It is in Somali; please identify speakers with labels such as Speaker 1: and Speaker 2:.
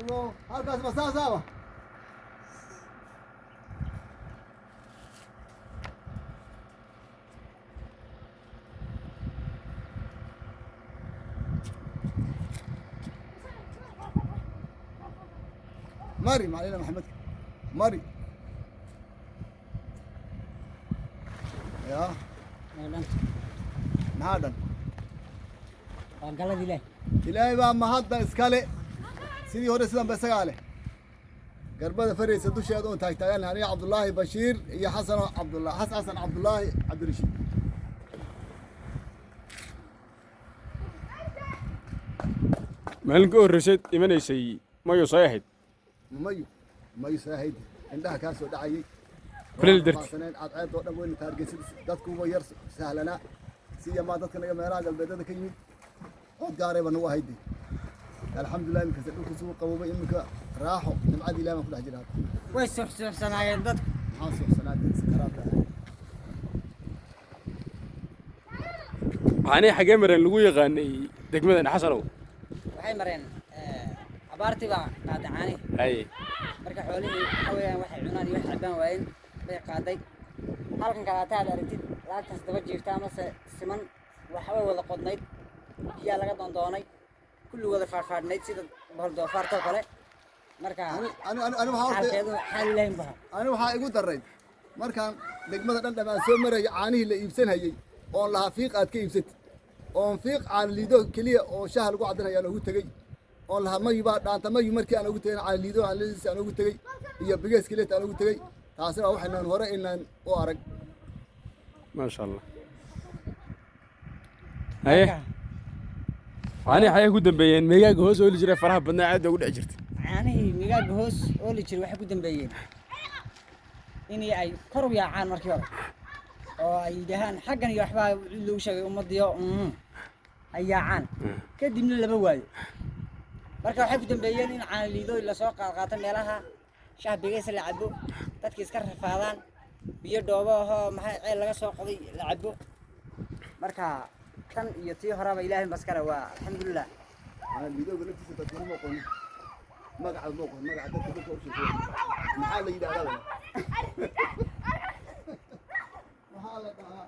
Speaker 1: الله هالكاس مسافة ماري ما علينا محمد ماري يا نهادن
Speaker 2: قال دي
Speaker 1: إلهي بقى ما هذا إسكالي سيدي هو رسلا بسقاله قربنا فريس دوش يدون تاجتاجان يعني عبد الله بشير يا حسن عبد الله حسن عبد الله عبد الرشيد
Speaker 3: مالك الرشيد إيمان شيء ما يصاحد
Speaker 1: مايو ساهد عندها كاس ودعي
Speaker 3: كل الدرت
Speaker 1: سنين عاد ودم وين تارجس دتكو وير سهلنا سي ما دتك نجا ميراج البيت كيمي قاربا هو هيدي الحمد لله يمكن سدوك سوق قوبه يمك راحوا نمعدي لا ما كل حجرات
Speaker 2: ويسح سنه دد
Speaker 1: حاصل سنات سكرات
Speaker 3: أنا حاجة مرن لقوا يغني دقمة حصلوا
Speaker 2: waxay mareen abaartii baa qaadacaani
Speaker 3: أي
Speaker 2: marka xoolihii waxa weeyaan waxay cunaan iyo wax cabaan waayeen bay qaaday halkan kala taad aragtid laagtaas daba jiifta ama siman waxa way wada qodnayd biyaa laga doondoonay kulli wada faarfaadnayd sida bahal doofaarta kale marka
Speaker 1: أنا waxaa igu daray markaan degmada dhan dhamaan soo maray caanihi la iibsanayay oo la fiiq aad ka iibsatay oo fiiq aan liido kaliya oo shaah lagu cadanayo aan ugu tagay oo la ma yiba dhaanta ma markii aan ugu tagay aan liido aan leeyis aan ugu tagay iyo bigees kaliya aan ugu tagay taasina waxaan hore inaan u arag
Speaker 3: ما شاء الله هاي أنا حياة قدام بين ميجا جهوز ولا جرى فرح بدنا عاد أقول أجرت
Speaker 2: caanihii migaag hoos oo la jiro waxay ku dambeeyeen inay ay kor u yaacaan markii hore oo ay dhahaan xaggan iyo waxba lagu sheegay ummadiyo ay yaacaan kadibna laba waayo marka waxay ku dambeeyeen in caan liido la soo qaadqaato meelaha shacbigiisa la cabo dadka iska rafaadaan biyo dhoobo oo maxay ceel laga soo qoday la cabo marka tan iyo tii horeba ilaahay maskara waa alxamdulillah
Speaker 1: aan liido galabtiisa dadku ma qoon magaca dadka dadka u sheegay maxaa la yiraahdaa maxaa la dhahaa